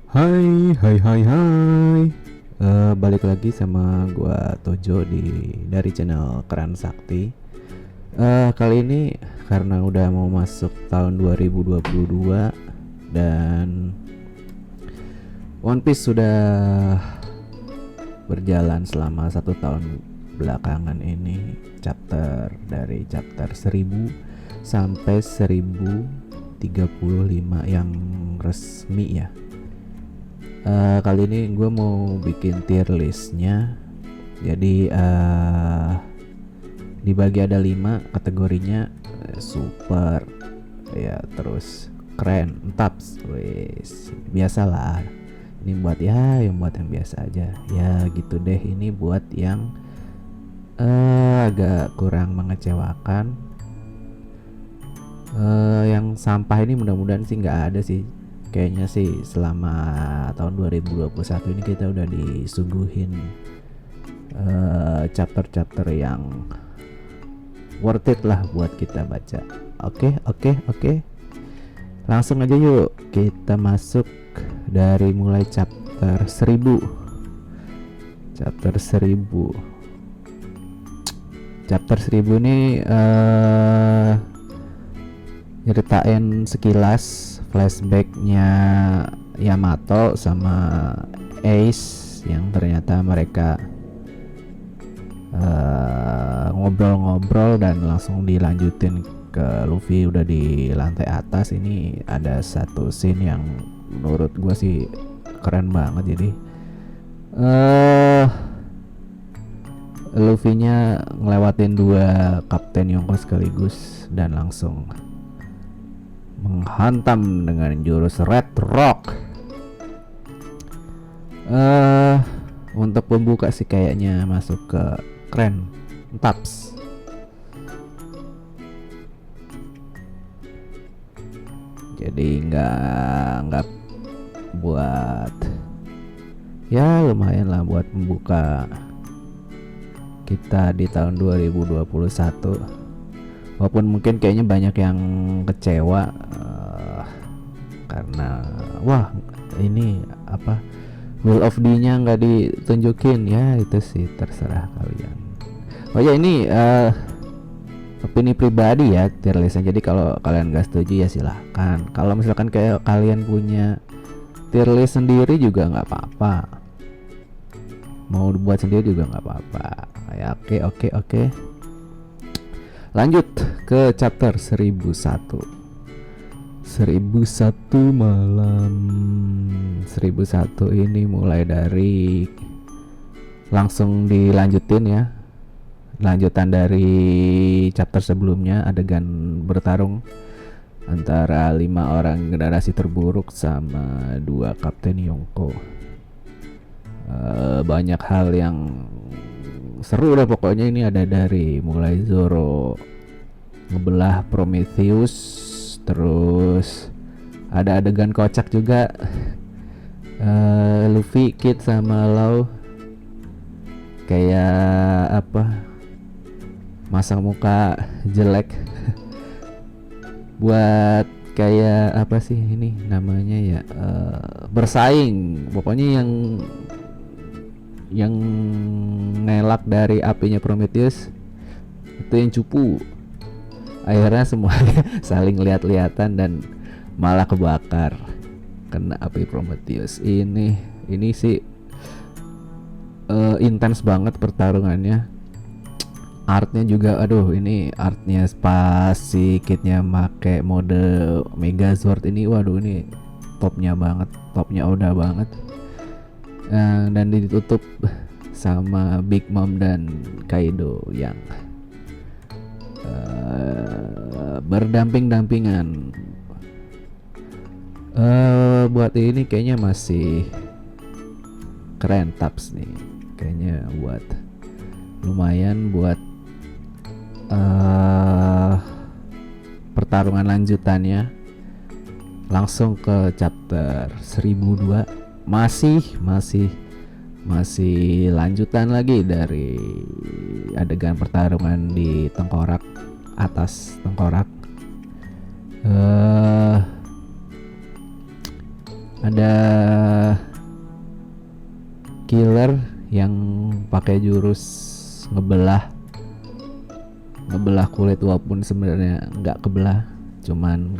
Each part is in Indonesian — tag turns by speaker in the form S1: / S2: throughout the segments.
S1: Hai, hai, hai, hai. Balik lagi sama gua Tojo dari channel Keran Sakti. Kali ini karena udah mau masuk tahun 2022 dan One Piece sudah berjalan selama 1 tahun belakangan ini, dari chapter 1000 sampai 1035 yang resmi ya. Kali ini gue mau bikin tier listnya. Jadi dibagi ada 5 kategorinya. Super ya, terus keren, taps, wes biasalah. Ini buat yang biasa aja ya gitu deh. Ini buat yang agak kurang mengecewakan. Yang sampah ini mudah-mudahan sih nggak ada sih. Kayaknya sih selama tahun 2021 ini kita udah disuguhin chapter-chapter yang worth it lah buat kita baca. Oke. Langsung aja yuk kita masuk dari mulai chapter 1000. Chapter 1000. Chapter 1000 ini nyeritain sekilas flashbacknya Yamato sama Ace yang ternyata mereka ngobrol-ngobrol dan langsung dilanjutin ke Luffy udah di lantai atas. Ini ada satu scene yang menurut gue sih keren banget. Jadi Luffy-nya ngelewatin 2 Kapten Yonko sekaligus dan langsung menghantam dengan jurus Red Rock. Untuk pembuka sih kayaknya masuk ke keren, taps. Jadi nggak buat ya, lumayan lah buat pembuka kita di tahun 2021. Walaupun mungkin kayaknya banyak yang kecewa karena wah ini apa, Will of D-nya nggak ditunjukin. Ya itu sih terserah kalian. Oh ya, ini opini pribadi ya tier listnya. Jadi kalau kalian nggak setuju ya silahkan. Kalau misalkan kayak kalian punya tier list sendiri juga nggak apa-apa. Mau dibuat sendiri juga nggak apa-apa. Ya oke. Lanjut ke chapter 1001. 1001 malam. 1001 ini mulai dari langsung dilanjutin ya. Lanjutan dari chapter sebelumnya, adegan bertarung antara 5 orang generasi terburuk sama 2 Kapten Yonko. Banyak hal yang seru lah pokoknya. Ini ada dari mulai Zoro ngebelah Prometheus, terus ada adegan kocak juga. Luffy, Kid sama Law kayak apa, masang muka jelek buat kayak apa sih ini namanya ya, bersaing pokoknya yang ngelak dari apinya Prometheus itu yang cupu. Akhirnya semuanya saling lihat-lihatan dan malah kebakar kena api Prometheus. Ini sih intens banget pertarungannya. Artnya juga, aduh, ini artnya pas si Kidnya make mode Megazord ini, waduh, ini topnya Oda banget. Dan ditutup sama Big Mom dan Kaido yang berdamping-dampingan. Buat ini kayaknya masih keren, taps nih kayaknya, buat lumayan buat pertarungan lanjutannya. Langsung ke chapter 1002. Masih lanjutan lagi dari adegan pertarungan di tengkorak, atas tengkorak. Ada pakai jurus ngebelah kulit, walaupun sebenarnya nggak kebelah, cuman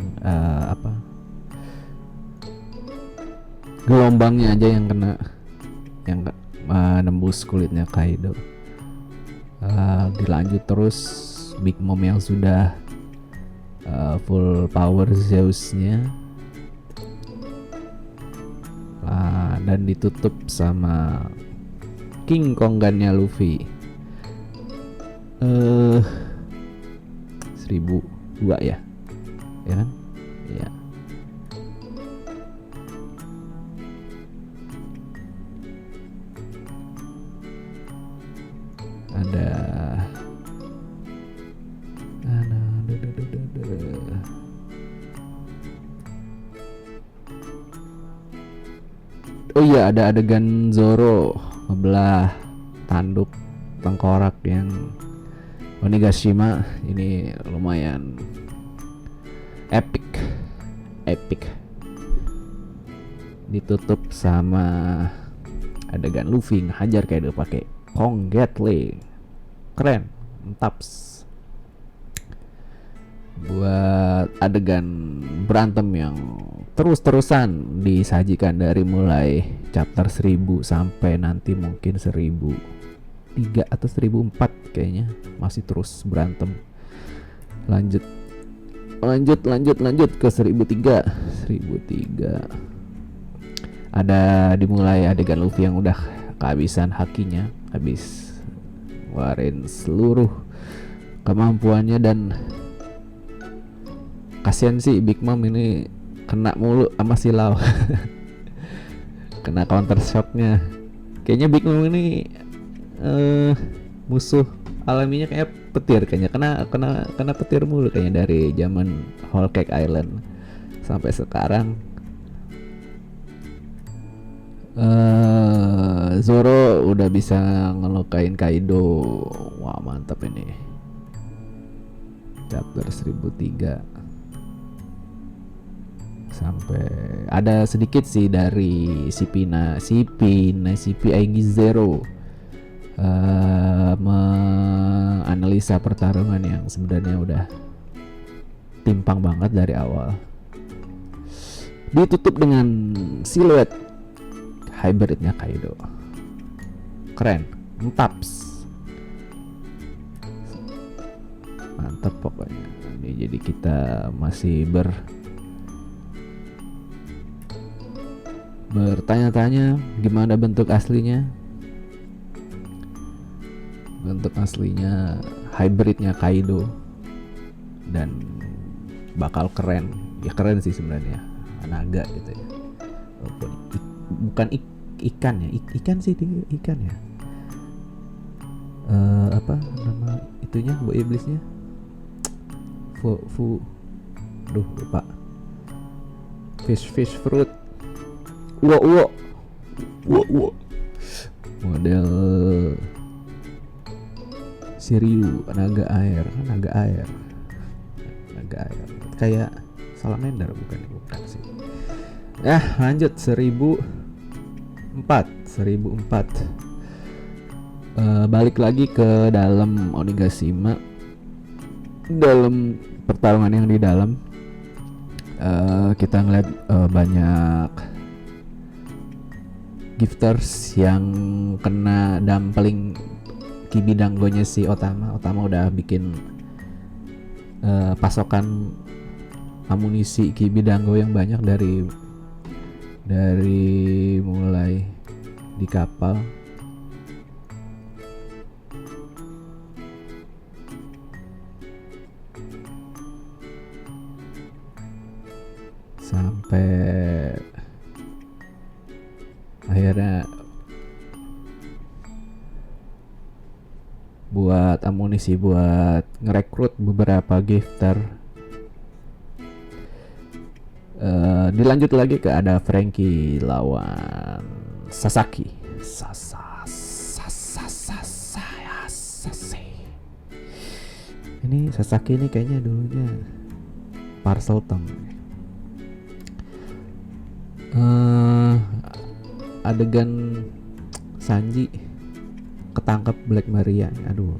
S1: gelombangnya aja yang kena, yang nembus kulitnya Kaido. Dilanjut terus Big Mom yang sudah full power Zeus-nya, dan ditutup sama King Kong-nya Luffy. 1002 ya kan? Ya. Oh iya, ada adegan Zoro ngebelah tanduk tengkorak yang Onigashima. Ini lumayan epic. Ditutup sama adegan Luffy ngehajar Kaido pakai Kong Gatling. Keren, mentaps. Buat adegan berantem yang terus-terusan disajikan dari mulai chapter 1000 sampai nanti mungkin 1003 atau 1004 kayaknya, masih terus berantem. Lanjut ke 1003. Ada dimulai adegan Luffy yang udah kehabisan hakinya, habis ngeluarin seluruh kemampuannya, dan kasian sih Big Mom ini kena mulu sama Silau. Kena counter shocknya. Kayaknya Big Mom ini musuh alaminya kayak petir, kayaknya kena petir mulu kayaknya dari zaman Whole Cake Island sampai sekarang. Zoro udah bisa ngelukain Kaido. Wah, mantap ini. Chapter 1003. Sampai ada sedikit sih dari CP Aegis Zero menganalisa pertarungan yang sebenarnya udah timpang banget dari awal. Ditutup dengan siluet hybridnya Kaido. Keren, mentaps, mantap pokoknya. Ini jadi kita masih bertanya-tanya gimana bentuk aslinya. Bentuk aslinya hybridnya Kaido, dan bakal keren. Ya keren sih sebenarnya, naga gitu ya. Walaupun bukan ikan ya, ikan sih dia ikan ya. Apa nama itunya, buat iblisnya? Lupa. Fish fruit. Wow. Model Shiryu, naga air. Kayak salamander bukan sih. Lanjut 1004. Balik lagi ke dalam Onigashima. Dalam pertarungan yang di dalam, kita ngeliat banyak gifters yang kena dumpling Kibidangonya si Otama udah bikin pasokan amunisi Kibidango yang banyak dari mulai di kapal sampai akhirnya buat amunisi buat ngerekrut beberapa gifter. Dilanjut lagi ke ada Frankie lawan Sasaki. Ini Sasaki ini kayaknya dulunya Parselton. Adegan Sanji ketangkep Black Maria. Aduh,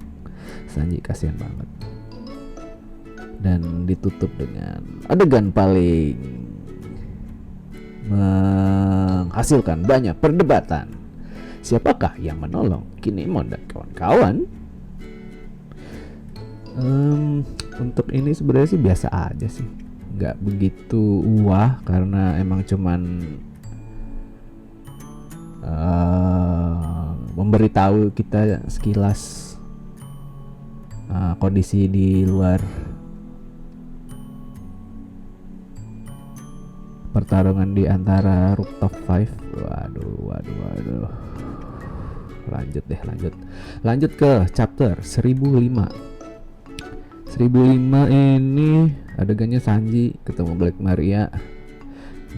S1: Sanji kasihan banget. Dan ditutup dengan adegan paling menghasilkan banyak perdebatan. Siapakah yang menolong Kinemon dan kawan-kawan? Untuk ini sebenarnya sih biasa aja sih, nggak begitu wah karena emang cuman memberitahu kita sekilas kondisi di luar pertarungan di antara Rooftop 5. Waduh. Lanjut ke chapter 1005. 1005 ini adegannya Sanji ketemu Black Maria,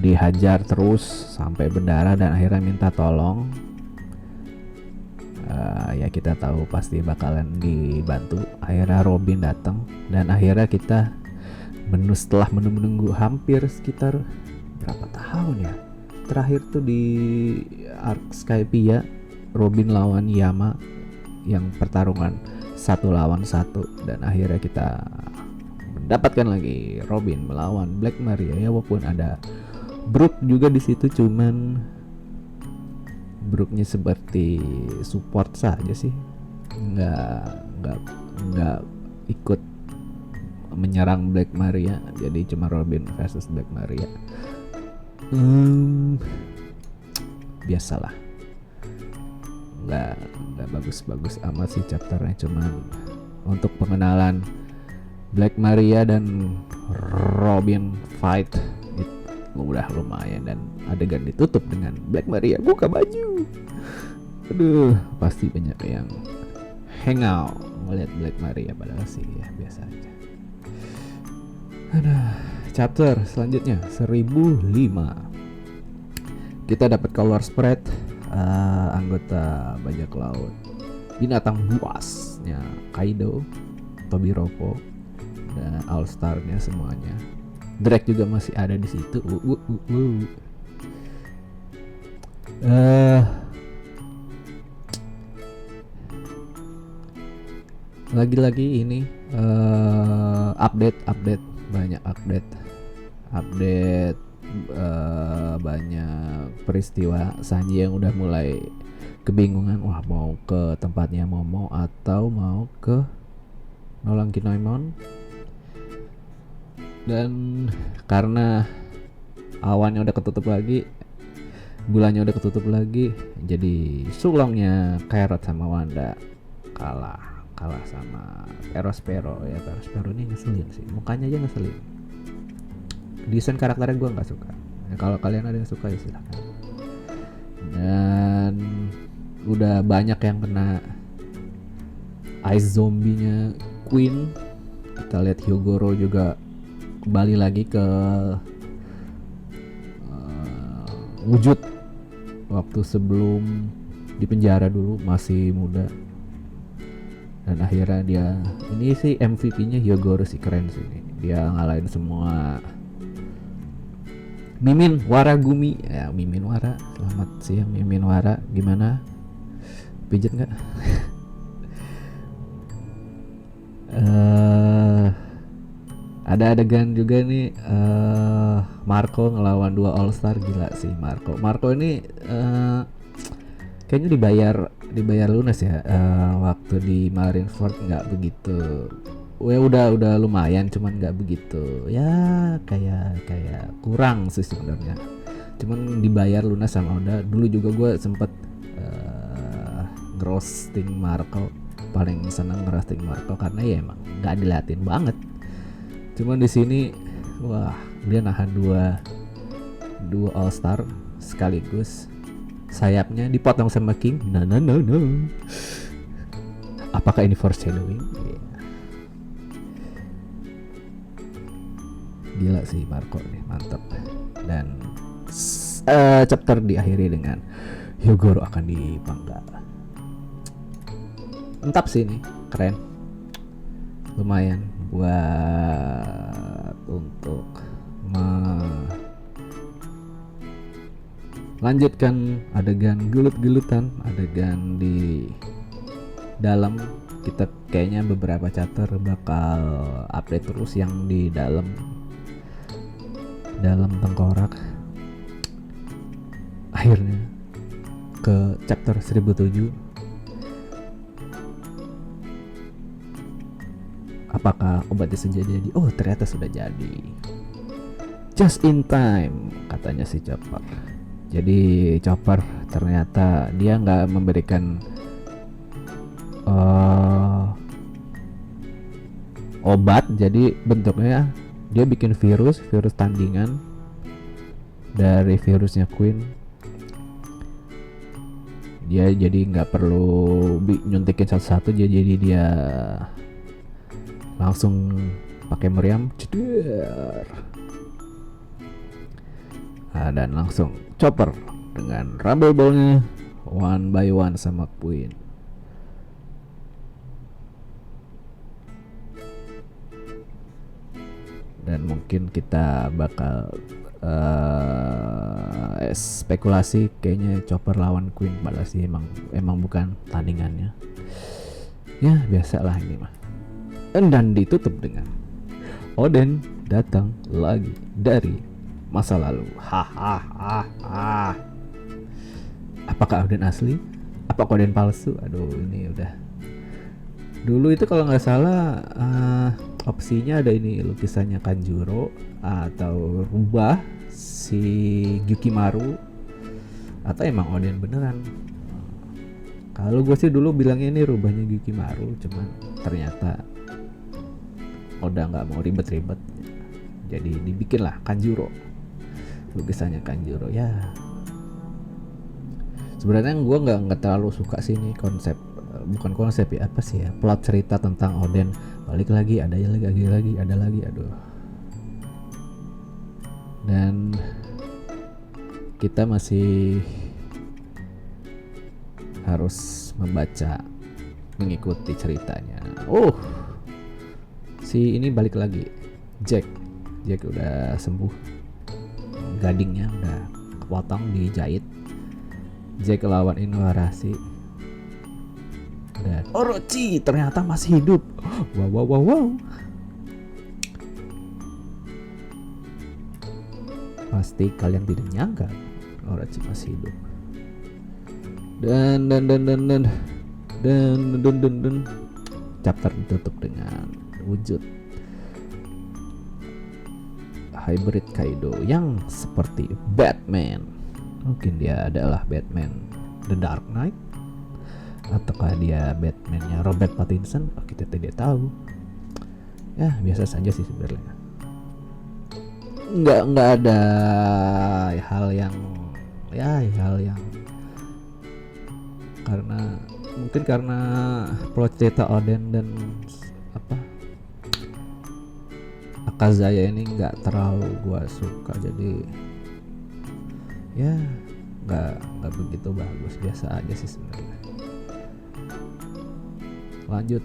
S1: dihajar terus sampai berdarah dan akhirnya minta tolong. Ya kita tahu pasti bakalan dibantu. Akhirnya Robin datang dan akhirnya kita setelah menunggu hampir sekitar berapa tahun ya, terakhir tuh di arc Skypiea Robin lawan Yama yang pertarungan 1 lawan 1 dan akhirnya kita mendapatkan lagi Robin melawan Black Maria ya, walaupun ada Brook juga di situ, cuman Brooknya seperti support saja sih, nggak ikut menyerang Black Maria, jadi cuma Robin versus Black Maria. Biasalah, nggak bagus-bagus amat sih chapternya, cuman untuk pengenalan Black Maria dan Robin fight itu udah lumayan, dan adegan ditutup dengan Black Maria buka baju. Aduh, pasti banyak yang hangout melihat Black Maria, padahal sih ya biasa aja. Chapter selanjutnya 1005. Kita dapat color spread anggota bajak laut binatang buasnya Kaido, Tobiropo, dan All Star-nya semuanya. Drake juga masih ada di situ. Lagi-lagi ini update banyak banyak peristiwa. Sanji yang udah mulai kebingungan, wah mau ke tempatnya Momo atau mau ke nolong Kinemon. Dan karena awannya udah ketutup lagi, bulannya udah ketutup lagi, jadi sulongnya Carrot sama Wanda kalah sama Perospero ya. Perospero ini ngeselin sih, mukanya aja ngeselin. Desain karakternya gue nggak suka. Ya, kalau kalian ada yang suka ya silahkan. Dan udah banyak yang kena ice zombie-nya Queen. Kita lihat Hyogoro juga kembali lagi ke wujud waktu sebelum di penjara dulu, masih muda. Dan akhirnya dia, ini sih MVP-nya Hyogoro sih, keren sih ini. Dia ngalahin semua. Mimin Waragumi ya, Mimin Wara, selamat siang Mimin Wara, gimana? Pijet nggak? Ada adegan juga nih, Marco ngelawan 2 All Star, gila sih Marco ini kayaknya dibayar lunas ya. Waktu di Marineford nggak begitu, udah lumayan, cuman nggak begitu ya, kayak kurang sih sebenarnya, cuman dibayar lunas sama Oda. Dulu juga gue sempet ngerosting Marco, paling seneng ngerosting Marco karena ya emang nggak dilatin banget. Cuman di sini wah, dia nahan dua All Star sekaligus, sayapnya dipotong sama King. No. Apakah ini foreshadowing? Yeah. Gila sih Marco nih, mantap. Dan chapter diakhiri dengan Hyogoro akan dipanggal. Mantap sih ini, keren, lumayan buat untuk melanjutkan adegan gelut-gelutan, adegan di dalam. Kita kayaknya beberapa chapter bakal update terus yang di dalam tengkorak. Akhirnya ke chapter 1007. Apakah obatnya sudah jadi? Oh, ternyata sudah jadi. Just in time, katanya si Chopper. Jadi Chopper ternyata dia nggak memberikan obat, jadi bentuknya dia bikin virus tandingan dari virusnya Queen. Dia jadi nggak perlu nyuntikin satu-satu, jadi dia langsung pakai meriam, ceder. Dan langsung Chopper dengan Rumble Ball-nya one by one sama Queen. Dan mungkin kita bakal spekulasi kayaknya Chopper lawan Queen, padahal sih emang bukan tandingannya. Ya biasalah ini mah. Dan ditutup dengan Oden datang lagi dari masa lalu. Hahaha. Apakah Oden asli? Apakah Oden palsu? Aduh, ini udah. Dulu itu kalau nggak salah opsinya ada ini, lukisannya Kanjuro atau rubah si Gyukimaru, atau emang Oden beneran. Kalau gue sih dulu bilangnya ini rubahnya Gyukimaru, cuman ternyata Oda nggak mau ribet-ribet, jadi dibikinlah Kanjuro, lukisannya Kanjuro. Ya sebenarnya gue nggak terlalu suka sih ini konsep, bukan konsep ya, apa sih ya, plot cerita tentang Oden balik lagi, ada lagi, aduh. Dan kita masih harus membaca, mengikuti ceritanya. Oh, si ini balik lagi, Jack udah sembuh, gadingnya udah kepotong, dijahit. Jack lawan Inuarashi. Dan Orochi ternyata masih hidup. Wow. Pasti kalian tidak nyangka Orochi masih hidup. Dan chapter ditutup dengan wujud hybrid Kaido yang seperti Batman. Mungkin dia adalah Batman The Dark Knight, ataukah dia Batman-nya Robert Pattinson? Kita tidak tahu. Ya biasa saja sih sebenarnya. Nggak ada hal yang karena plot cerita Oden dan Akazaya ini nggak terlalu gua suka, jadi ya nggak begitu bagus, biasa aja sih sebenarnya. Lanjut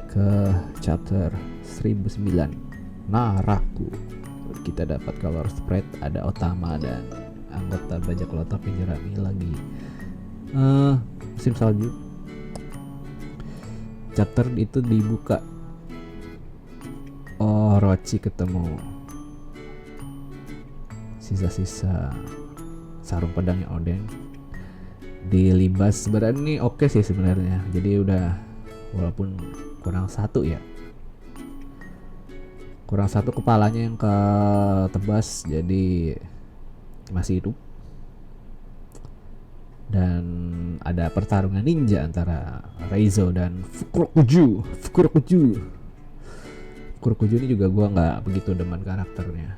S1: ke chapter 1009 Naraku. Kita dapat color spread, ada Otama dan anggota bajak laut Jerami lagi musim salju. Chapter itu dibuka Orochi ketemu sisa-sisa sarung pedangnya Oden dilibas. Sebenarnya ini oke sih sebenarnya, jadi udah, walaupun kurang satu kepalanya yang ketebas, jadi masih hidup. Dan ada pertarungan ninja antara Reizo dan Fukurokuju. Fukurokuju ini juga gua nggak begitu demen karakternya.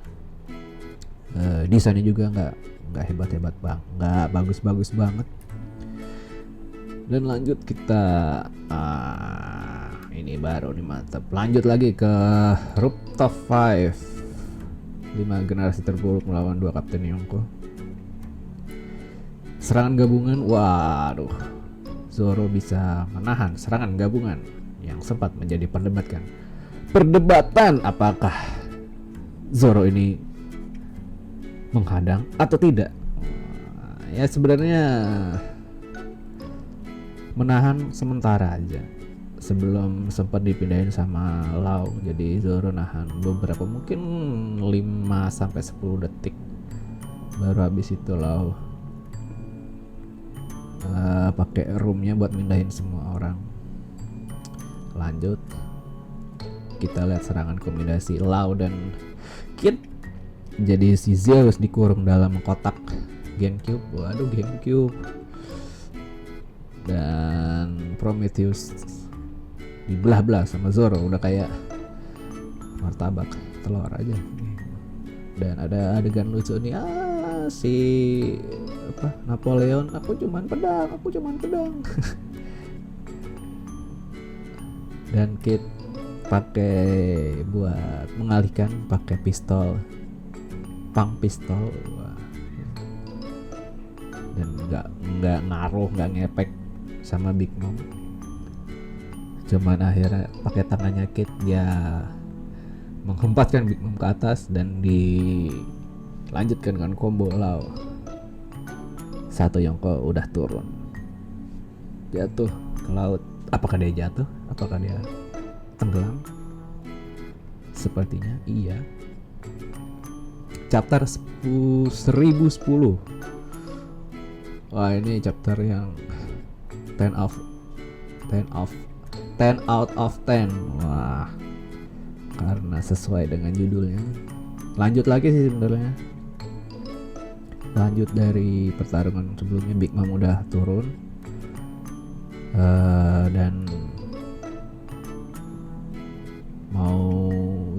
S1: Desainnya juga nggak hebat bang, nggak bagus banget. Dan lanjut kita ini baru nih, mantap. Lanjut lagi ke Rooftop 5 generasi terburuk melawan 2 Kapten Yonko. Serangan gabungan, waduh, Zoro bisa menahan serangan gabungan yang sempat menjadi perdebatan apakah Zoro ini menghadang atau tidak. ya sebenarnya menahan sementara aja sebelum sempat dipindahin sama Lau. Jadi Zoro nahan beberapa, mungkin 5-10 detik, baru habis itu Lau pakai roomnya buat mindahin semua orang. Lanjut kita lihat serangan kombinasi Lau dan Kid. Jadi si Zeus dikurung dalam kotak GameCube. Waduh, GameCube. Dan Prometheus dibelah-belah sama Zoro, udah kayak martabak telur aja. Dan ada adegan lucu nih, si Napoleon, aku cuman pedang. Dan Kid pakai buat mengalihkan pakai pistol, pang pistol. Wah. Dan nggak ngaruh, nggak ngepek sama Big Mom. Cuman akhirnya pakai tangannya Kid dia menghempaskan Big Mom ke atas dan dilanjutkan dengan combo Lau. Satu Yonko udah turun, jatuh ke laut. Apakah dia jatuh? Apakah dia tenggelam? Sepertinya iya. Chapter 1010. Wah, ini chapter yang 10 out of 10. Wah, karena sesuai dengan judulnya. Lanjut lagi sih sebenarnya. Lanjut dari pertarungan sebelumnya, Big Mom udah turun. Dan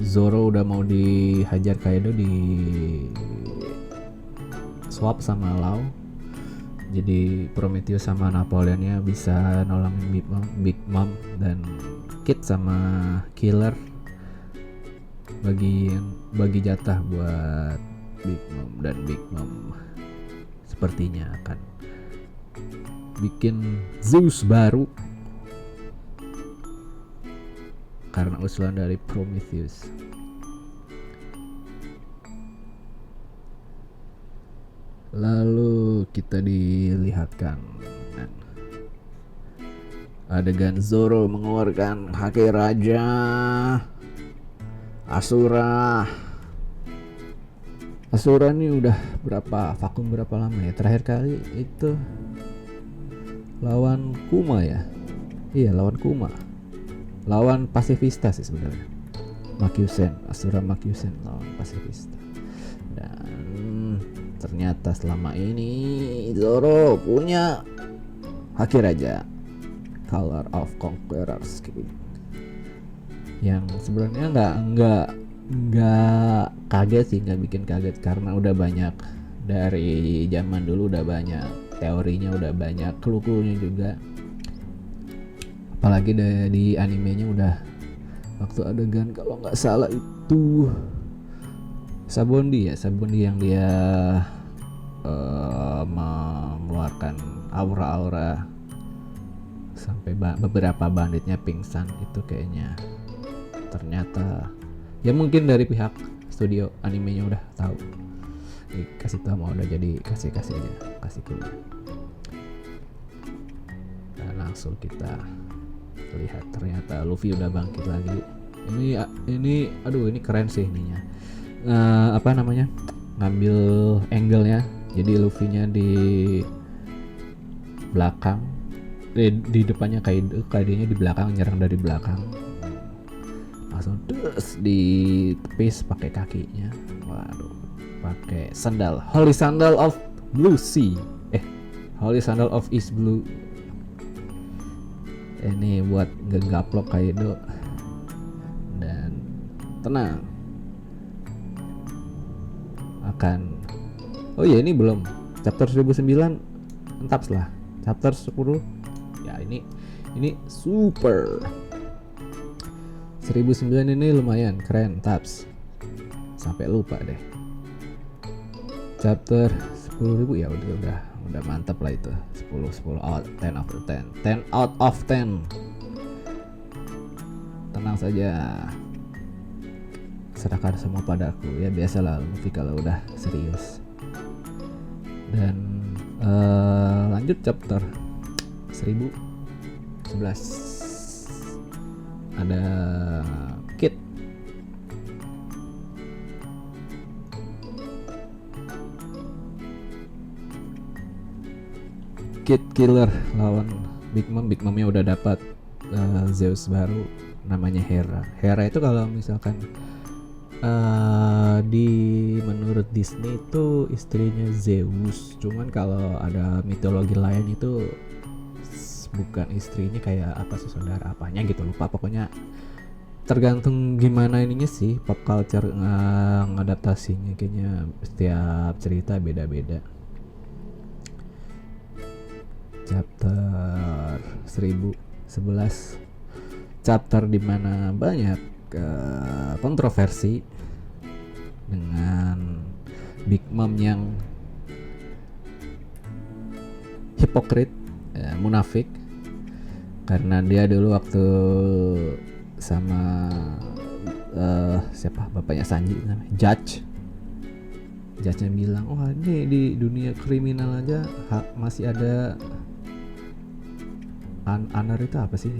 S1: Zoro udah mau dihajar Kaido, di swap sama Lau. Jadi Prometheus sama Napoleonnya bisa nolongin Big Mom dan Kid sama Killer bagi jatah buat Big Mom. Dan Big Mom sepertinya akan bikin Zeus baru karena usulan dari Prometheus. Lalu kita dilihatkan adegan Zoro mengeluarkan Haki Raja Asura. Asura ini udah vakum berapa lama ya? Terakhir kali itu lawan Kuma ya? Iya, lawan Kuma. Lawan Pasifista sih sebenarnya. Makyusen, Asura Makyusen lawan Pasifista. Dan ternyata selama ini Zoro punya Haki Raja, Color of Conquerors, yang sebenarnya nggak kaget sih, nggak bikin kaget karena udah banyak dari zaman dulu, udah banyak teorinya, udah banyak clue-cluenya juga. Apalagi di animenya udah waktu adegan kalau nggak salah itu Sabondi yang dia mengeluarkan aura-aura sampai beberapa banditnya pingsan, itu kayaknya ternyata ya mungkin dari pihak studio animenya udah tahu, dikasih tahu mau udah, jadi kasih aja, kasih clue. Dan langsung kita lihat ternyata Luffy udah bangkit lagi. Ini keren sih ininya. Ngambil angle-nya. Jadi Luffy-nya di belakang, di depannya Kaido-nya di belakang, nyerang dari belakang. Langsung ditepis pakai kakinya. Waduh, pakai sandal, Holy Sandal of Blue Sea. Holy Sandal of East Blue. Ini buat ngegaplok Kaido. Dan tenang, ini belum chapter 1009 entap lah. Chapter 10 ya, ini super 1009 ini lumayan keren, taps sampai lupa deh. Chapter 10.000 ya udah mantap lah itu. 10 out 10 out of 10. Tenang saja, serahkan semua padaku. Ya biasalah Luffy kalau udah serius. Dan Lanjut chapter 1011. Ada Kid. Kid Killer lawan Big Mom. Big Momnya udah dapat Zeus baru namanya Hera. Hera itu kalau misalkan di menurut Disney itu istrinya Zeus. Cuman kalau ada mitologi lain itu bukan istrinya, kayak apa sih, saudara apanya gitu, lupa. Pokoknya tergantung gimana ininya sih, pop culture ngadaptasinya, kayaknya setiap cerita beda-beda. Chapter 1011, chapter dimana banyak kontroversi dengan Big Mom yang hipokrit, munafik, karena dia dulu waktu sama siapa, bapaknya Sanji namanya, Judge-nya bilang, wah ini di dunia kriminal aja masih ada honor itu apa sih,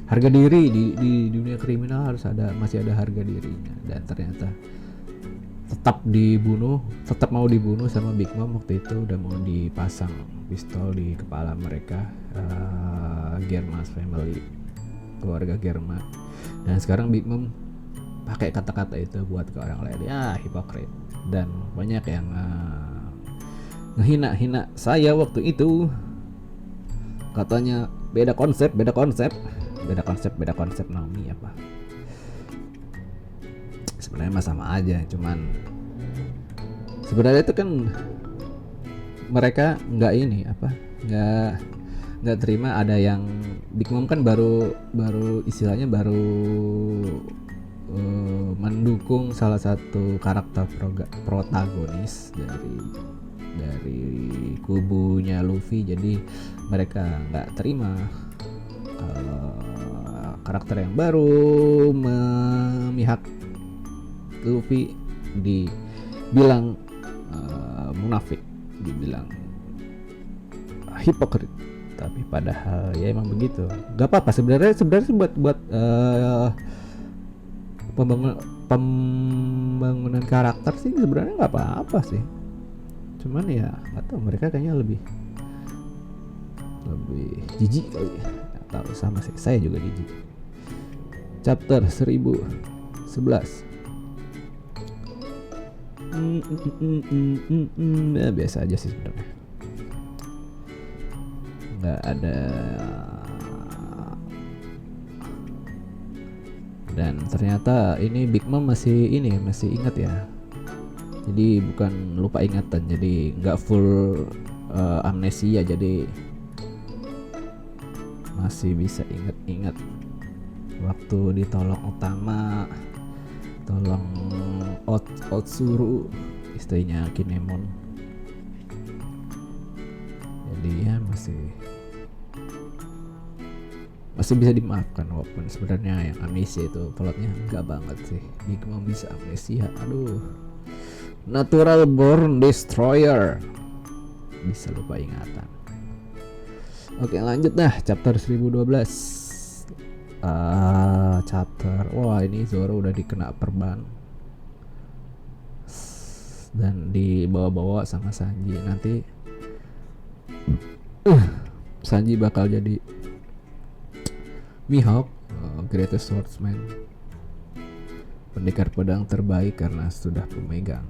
S1: harga diri, di dunia kriminal harus masih ada harga dirinya. Dan ternyata tetap mau dibunuh sama Big Mom. Waktu itu udah mau dipasang pistol di kepala mereka, Germa's family, keluarga Germa. Dan sekarang Big Mom pakai kata-kata itu buat ke orang lain, ya hipokrit. Dan banyak yang ngehina saya waktu itu, katanya beda konsep Naomi apa. Sebenarnya mah sama aja, cuman sebenarnya itu kan mereka nggak terima ada yang Big Mom kan baru mendukung salah satu karakter protagonis dari kubunya Luffy. Jadi mereka nggak terima kalau karakter yang baru memihak Luffy dibilang munafik, dibilang hipokrit. Tapi padahal ya emang begitu. Gak apa-apa sebenarnya buat pembangunan karakter sih sebenarnya nggak apa-apa sih. Cuman ya nggak tahu, mereka kayaknya lebih jijik kali ya. Nggak tahu, sama sih, saya juga jijik. Chapter 1011. Ya, biasa aja sih sebenarnya. Nggak ada. Dan ternyata ini Big Mom masih ingat ya. Jadi bukan lupa ingatan, jadi nggak full amnesia, jadi masih bisa ingat waktu ditolong utama, tolong Otsuru, istrinya Kinemon. Jadi ya masih bisa dimaafkan, walaupun sebenarnya yang amnesia itu plotnya enggak banget sih. Big Mom bisa amnesia, aduh. Natural born destroyer, bisa lupa ingatan. Oke, lanjut dah, chapter 1012. Chapter, wah ini Zoro udah dikena perban dan dibawa-bawa sama Sanji. Nanti Sanji bakal jadi Mihawk, greatest swordsman, pendekar pedang terbaik, karena sudah pemegang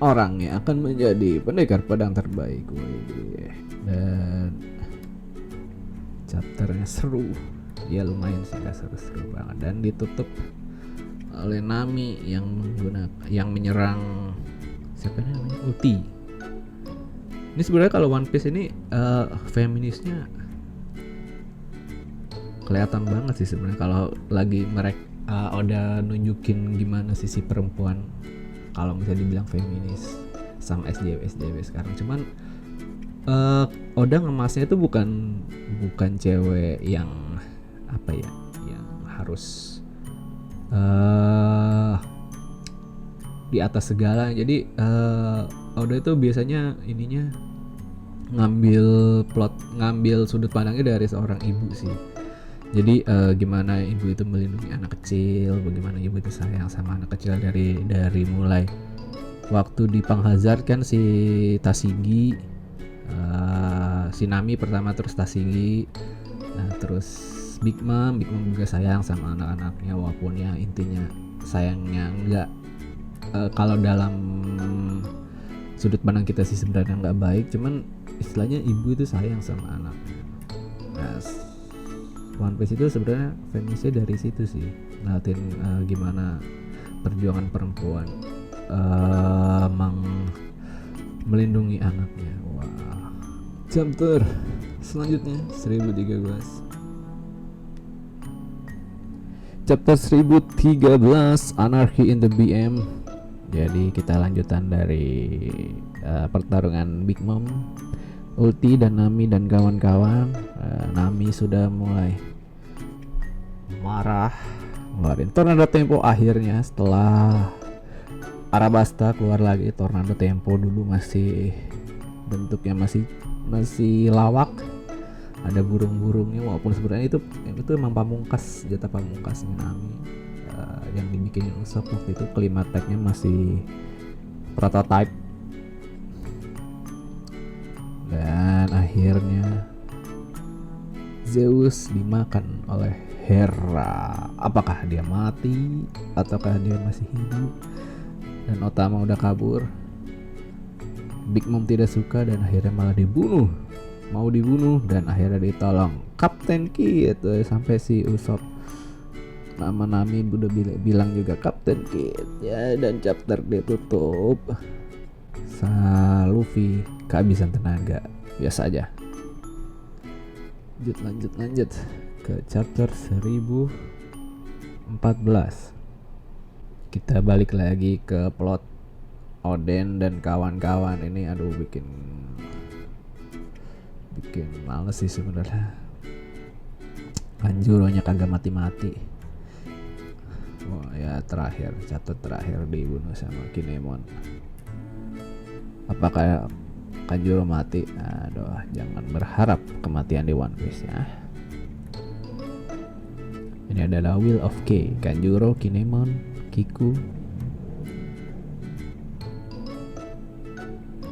S1: orangnya akan menjadi pendekar pedang terbaik. Dan chapternya seru ya, lumayan sih, gak seru banget. Dan ditutup oleh Nami yang menyerang siapa namanya, Uti. Ini sebenarnya kalau One Piece ini feminisnya kelihatan banget sih sebenarnya, kalau lagi mereka udah nunjukin gimana sisi perempuan kalau misalnya dibilang feminis sama SJW sekarang. Cuman Oda ngemasnya itu bukan cewek yang apa ya, yang harus di atas segala. Jadi Oda itu biasanya ininya ngambil sudut pandangnya dari seorang ibu sih. Jadi gimana ibu itu melindungi anak kecil, bagaimana ibu itu sayang sama anak kecil dari mulai waktu di Panghazard kan si Tashigi, si Nami pertama, terus Tashigi, nah terus Big Mom juga sayang sama anak-anaknya, walaupun ya intinya sayangnya enggak kalau dalam sudut pandang kita sih sebenarnya nggak baik, cuman istilahnya ibu itu sayang sama anaknya. Nah, One Piece itu sebenarnya feminisnya dari situ sih, ngeliatin gimana perjuangan perempuan melindungi anaknya. Wah. Chapter selanjutnya 1013. Chapter 1013 Anarchy in the BM. Jadi kita lanjutan dari pertarungan Big Mom, Ulti dan Nami dan kawan-kawan. Nami sudah mulai marah, ngeluarin Tornado Tempo akhirnya setelah Arabasta keluar lagi. Tornado Tempo dulu masih bentuknya masih lawak, ada burung-burungnya, walaupun sebenarnya itu emang pamungkas, jatah pamungkasnya Nami yang dibikinin Usopp waktu itu. Kelima tag-nya masih prototype. Dan akhirnya Zeus dimakan oleh Hera. Apakah dia mati ataukah dia masih hidup? Dan Otama udah kabur. Big Mom tidak suka dan akhirnya malah mau dibunuh dan akhirnya ditolong Kapten Kid. Sampai si Usopp nama Nami udah bilang juga Kapten Kid ya. Dan chapter ditutup Luffy kehabisan tenaga, biasa aja. Lanjut ke chapter 1014. Kita balik lagi ke plot Oden dan kawan-kawan ini. Aduh, bikin males sih sebenarnya. Kanjuronya kagak mati-mati. Oh ya, chapter terakhir dibunuh sama Kinemon. Apakah Kanjuro mati? Aduh, jangan berharap kematian di One Piece ya. Ini adalah Will of K, Kanjuro, Kinemon, Kiku.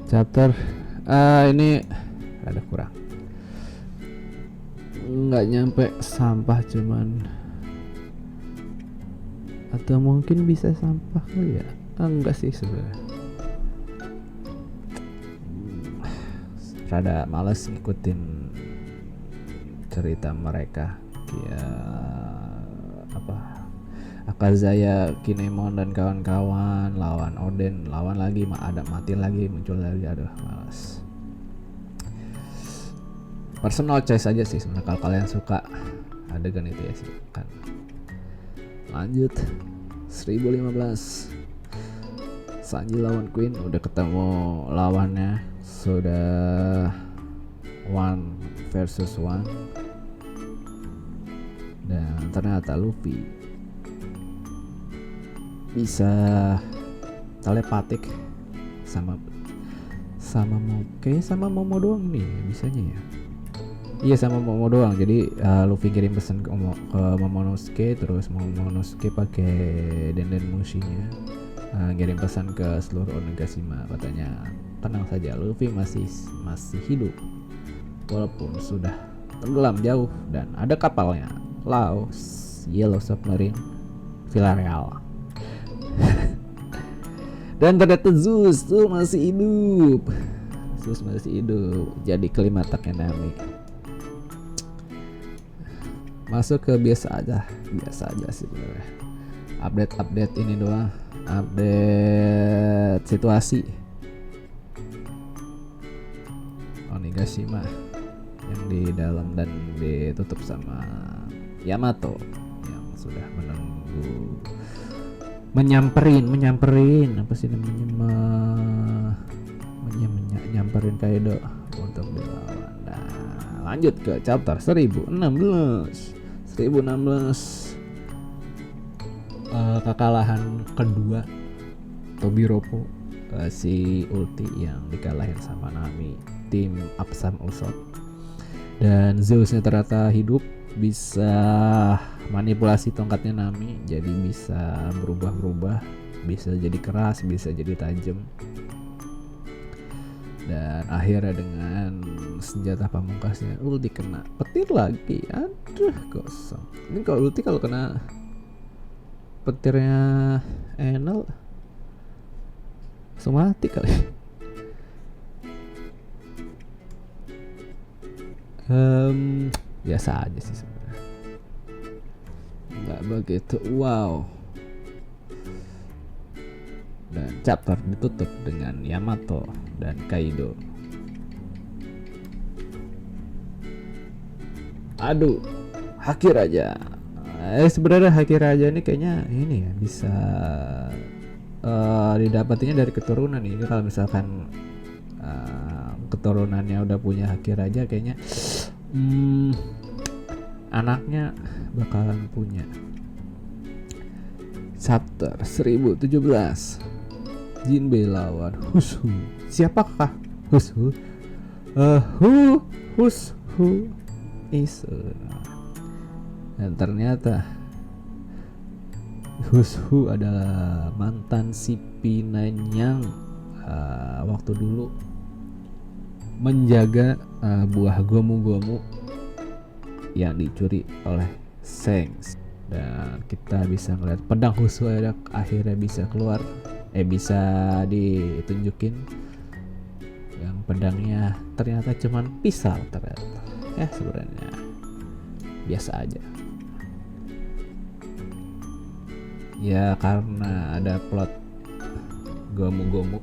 S1: Chapter ini ada kurang, nggak nyampe sampah, cuman atau mungkin bisa sampah kali ya. Enggak sih sebenarnya. Rada males ngikutin cerita mereka ya, Akazaya, Kinemon dan kawan-kawan lawan Oden, lawan lagi ada mati lagi, muncul lagi. Aduh, males. Personal choice aja sih sebenarnya, kalau kalian suka adegan itu ya silakan. Lanjut 1015. Sanji lawan Queen, udah ketemu lawannya, sudah 1 versus 1 dan ternyata Luffy bisa telepatik sama Moke sama Momo doang nih bisanya ya. Iya, sama Momo doang. Jadi Luffy kirim pesan ke Momonosuke, terus Momonosuke pakai Denden Mushi-nya ngirim pesan ke seluruh Onigashima, katanya tenang saja, Luffy masih hidup walaupun sudah tenggelam jauh dan ada kapalnya, Laos Yellow Submarine Villarreal. Dan ternyata Zeus tuh masih hidup. Jadi kelima taknya Nami. Masuk ke biasa aja sih sebenarnya. Update ini doang, update situasi Onigashima yang di dalam dan ditutup sama Yamato yang sudah menunggu, menyamperin apa sih namanya, nyamperin Kaido untuk dilawan. Nah, lanjut ke chapter 1016. Kekalahan kedua Tobiropo si ulti yang dikalahin sama Nami, tim Apsam Usop. Dan Zeusnya ternyata hidup, bisa manipulasi tongkatnya Nami, jadi bisa berubah-berubah, bisa jadi keras, bisa jadi tajam. Dan akhirnya dengan senjata pamungkasnya ulti kena petir lagi, aduh kosong. Ini kalau ulti kalau kena petirnya Enel langsung mati kali. Biasa aja sih sebenarnya, nggak begitu wow. Dan chapter ditutup dengan Yamato dan Kaido. Aduh, Haki Raja. Sebenarnya Haki Raja ini kayaknya ini ya bisa didapatinya dari keturunan ini. Kalau misalkan keturunannya udah punya Haki Raja, kayaknya anaknya bakalan punya. Chapter 1017, Jinbe lawan Hushu. Siapakah Hushu? Hushu is dan ternyata Hushu adalah mantan CP9 yang waktu dulu menjaga buah gomu-gomu yang dicuri oleh Shanks. Dan kita bisa ngeliat pedang Hushu akhirnya bisa keluar, bisa ditunjukin, yang pedangnya ternyata cuman pisau ternyata. Ya sebenarnya biasa aja ya, karena ada plot gomu-gomu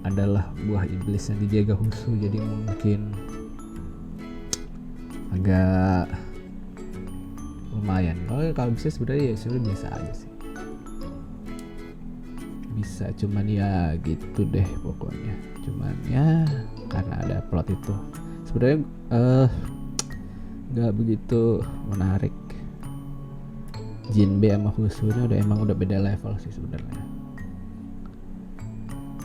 S1: adalah buah iblis yang dijaga Hushu, jadi mungkin agak lumayan. Kalau bisa sebenarnya ya sebenarnya biasa aja sih, bisa, cuman ya gitu deh pokoknya. Cuman ya karena ada plot itu sebenarnya nggak begitu menarik. Jinbe sama Hushu ini emang udah beda level sih sebenarnya.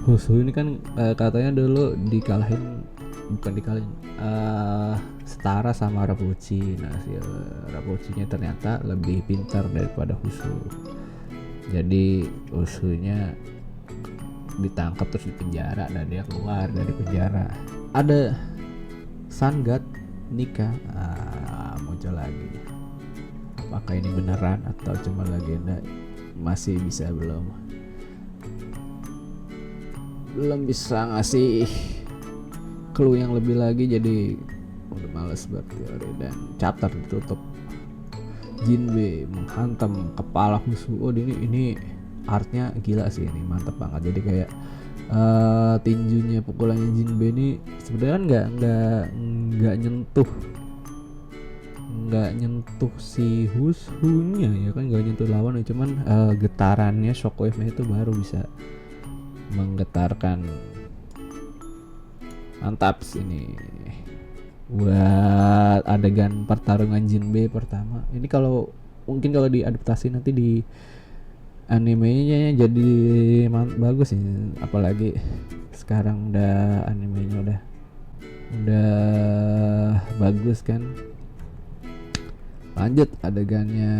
S1: Hushu ini kan katanya dulu setara sama Rapuchi. Nah si Rapuchinya ternyata lebih pintar daripada Hushu, jadi Hushunya ditangkap terus dipenjara dan dia keluar dari penjara. Ada Sun God nikah, muncul lagi. Apakah ini beneran atau cuma legenda? Masih bisa belum bisa ngasih clue yang lebih lagi, jadi udah males berteori. Dan chapter ditutup, Jinbe menghantam kepala Hushu. Ini artnya gila sih, ini mantap banget. Jadi kayak tinjunya, pukulannya Jinbe ini sebenarnya nggak nyentuh si Hushu-nya ya kan, nggak nyentuh lawan, cuman getarannya, shockwave-nya itu baru bisa menggetarkan. Mantap sini buat adegan pertarungan Jinbe pertama. Ini kalau diadaptasi nanti di animenya jadi bagus sih, apalagi sekarang udah animenya udah bagus kan. Lanjut adegannya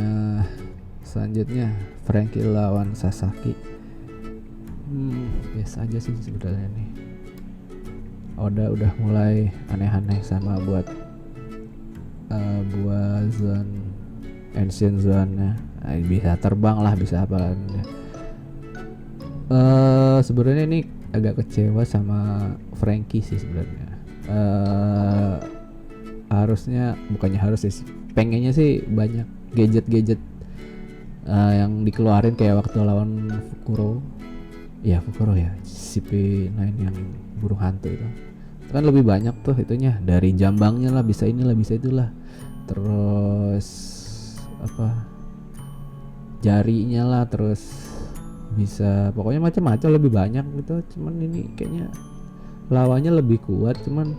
S1: selanjutnya, Franky lawan Sasaki. Biasa aja sih sebenarnya nih. Oda udah mulai aneh-aneh sama buat zone ancient zone-nya. Bisa terbang lah, bisa apa. Sebenarnya ini agak kecewa sama Franky sih sebenarnya. Pengennya sih banyak gadget yang dikeluarin kayak waktu lawan Fukuro ya, CP9 yang burung hantu itu kan lebih banyak tuh itunya, dari jambangnya lah, bisa inilah bisa itulah, terus jarinya lah, terus bisa pokoknya macam-macam lebih banyak gitu. Cuman ini kayaknya lawannya lebih kuat, cuman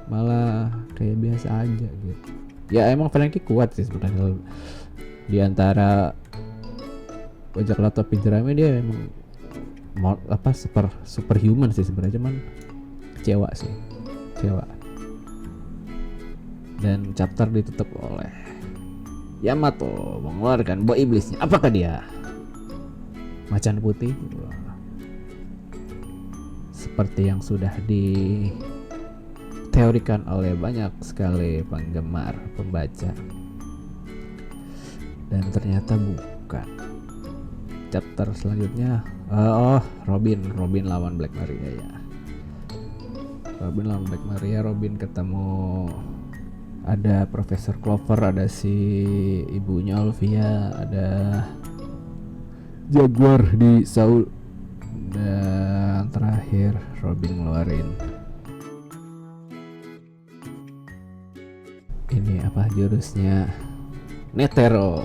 S1: malah kayak biasa aja gitu. Ya emang Franky kuat sih sebenarnya, di antara Bajak Laut Pinjerame dia emang superhuman sih sebenarnya, cuman kecewa. Dan chapter ditutup oleh Yamato mengeluarkan buah iblisnya. Apakah dia macan putih? Seperti yang sudah diteorikan oleh banyak sekali penggemar, pembaca, dan ternyata bukan. Chapter selanjutnya Robin lawan Black Maria ya. Robin ketemu ada Profesor Clover, ada si ibunya Olivia, ada Jaguar di Saul, dan terakhir Robin ngeluarin ini apa jurusnya, Netero.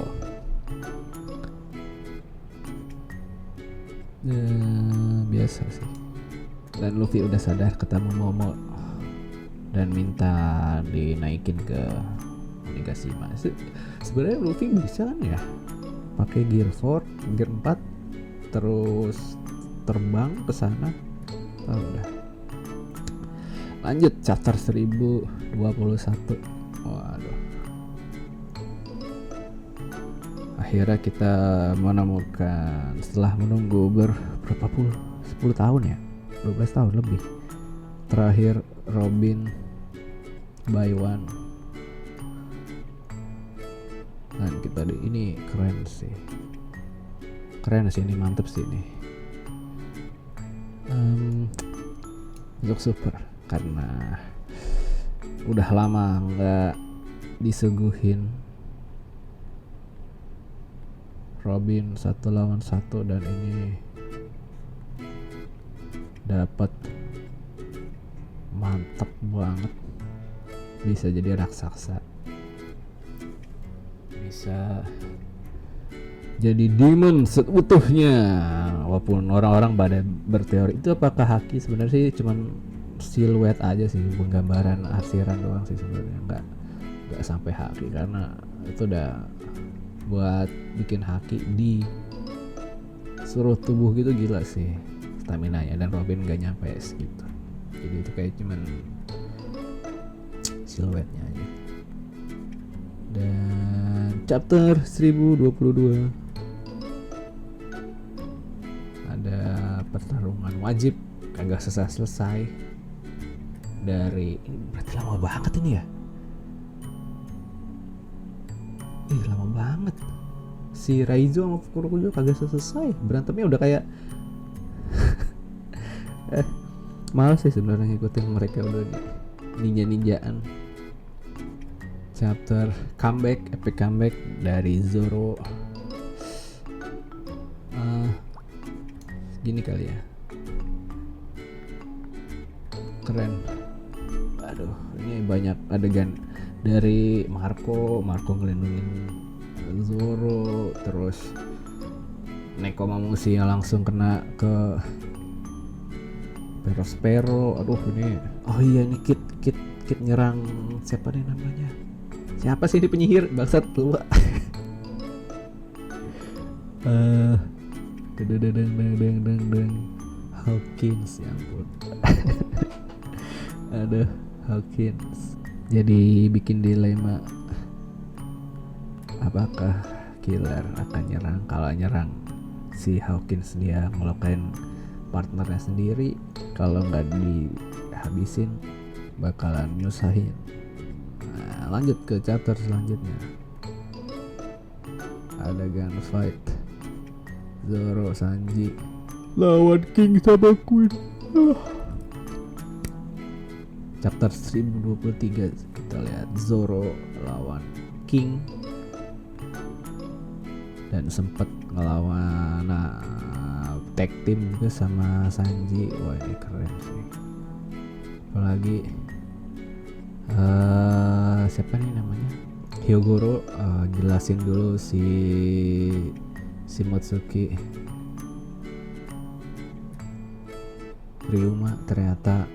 S1: Biasa sih. Dan Luffy udah sadar ketemu Momo dan minta dinaikin ke Onigashima. Sebenarnya Luffy bisa kan ya pakai gear 4, gear 4 terus terbang ke sana. Udah. Lanjut chapter 1021. Waduh. Akhirnya kita menemukan setelah menunggu berapa 10 tahun ya? 12 tahun lebih. Terakhir Robin by one. Dan kita ini keren sih ini, mantep sih ini. Untuk super karena udah lama nggak disuguhin Robin 1 lawan 1, dan ini dapat mantep banget, bisa jadi raksasa, bisa jadi demon seutuhnya. Walaupun orang-orang pada berteori itu apakah haki, sebenarnya sih cuman siluet aja sih, penggambaran arsiran doang sih sebenarnya, nggak sampai haki, karena itu udah buat bikin haki di seluruh tubuh gitu, gila sih staminanya, dan Robin nggak nyampe segitu. Jadi itu kayak cuman siluetnya aja. Dan chapter 1022 ada pertarungan wajib kagak selesai dari ini, berarti lama banget ini ya. Lama banget. Si Raizo sama Fukurokujo kagak selesai, berantemnya udah kayak males sih sebenarnya ngikutin mereka, udah ninja-ninjaan. Chapter epic comeback dari Zoro. Gini kali ya, keren. Aduh, ini banyak adegan dari Marco ngelindungin Zoro, terus Nekomamushi yang langsung kena ke Perospero. Aduh ini, ini Kit nyerang siapa nih namanya? Siapa sih ini penyihir bangsat tua? Hawkins, ya ampun. Aduh, Hawkins. Jadi bikin dilema, apakah killer akan nyerang? Kalau nyerang si Hawkins dia ngelukain partnernya sendiri, kalau nggak dihabisin bakalan nyusahin. Nah, lanjut ke chapter selanjutnya. Ada gunfight Zoro Sanji lawan King sama Queen. Chapter 1023 kita lihat Zoro lawan King dan sempat ngelawan tag team juga sama Sanji. Wah ini keren sih. Apalagi siapa nih namanya, Hyogoro jelasin dulu si Motsuki Ryuma ternyata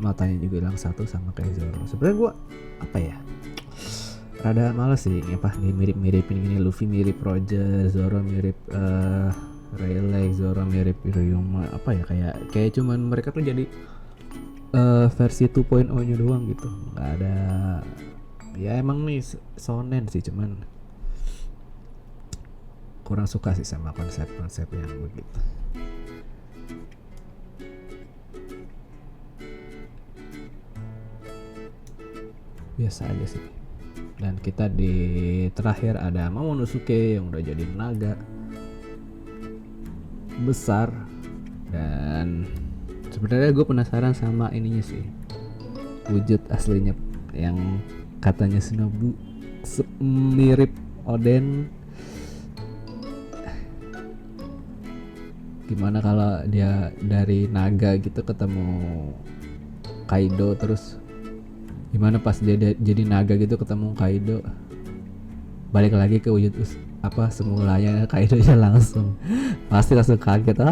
S1: matanya juga hilang satu sama kayak Zoro. Sebenarnya gue rada males sih nih mirip-miripin gini. Luffy mirip Roger, Zoro mirip Rayleigh, Zoro mirip Ryuma, apa ya, kayak cuman mereka tuh jadi versi 2.0 nya doang gitu, nggak ada. Ya emang nih shonen sih, cuman kurang suka sih sama konsep-konsep yang begitu. Biasa aja sih. Dan kita di terakhir ada Momonosuke yang udah jadi naga besar. Dan sebenarnya gue penasaran sama ininya sih, wujud aslinya yang katanya Shinobu mirip Oden. Gimana kalau dia dari naga gitu ketemu Kaido, terus gimana pas dia jadi naga gitu ketemu Kaido, balik lagi ke wujud semulanya Kaido nya langsung pasti langsung kaget,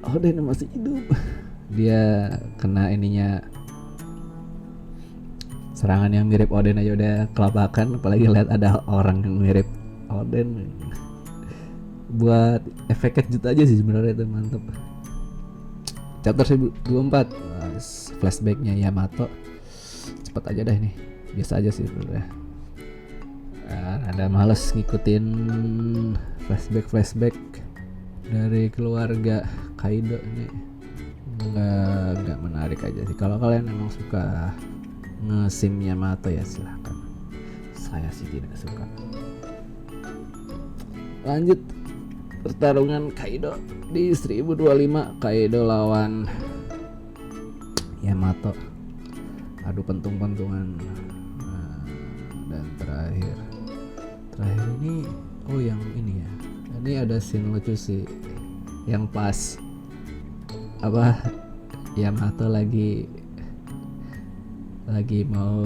S1: Oden masih hidup. Dia kena ininya serangan yang mirip Oden aja udah kelabakan, apalagi lihat ada orang yang mirip Oden. Buat efek kejut aja sih sebenarnya, itu mantep. Chapter 1024 flashbacknya Yamato, cepet aja dah ini, biasa aja sih sebenarnya. Ada males ngikutin flashback dari keluarga Kaido ini, nggak menarik aja sih. Kalau kalian emang suka nge-sim Yamato ya silahkan, saya sih tidak suka. Lanjut pertarungan Kaido di 1025, Kaido lawan Yamato, adu pentung-pentungan. Dan terakhir ini yang ini ya, ini ada scene lucu sih, yang pas Yamato lagi mau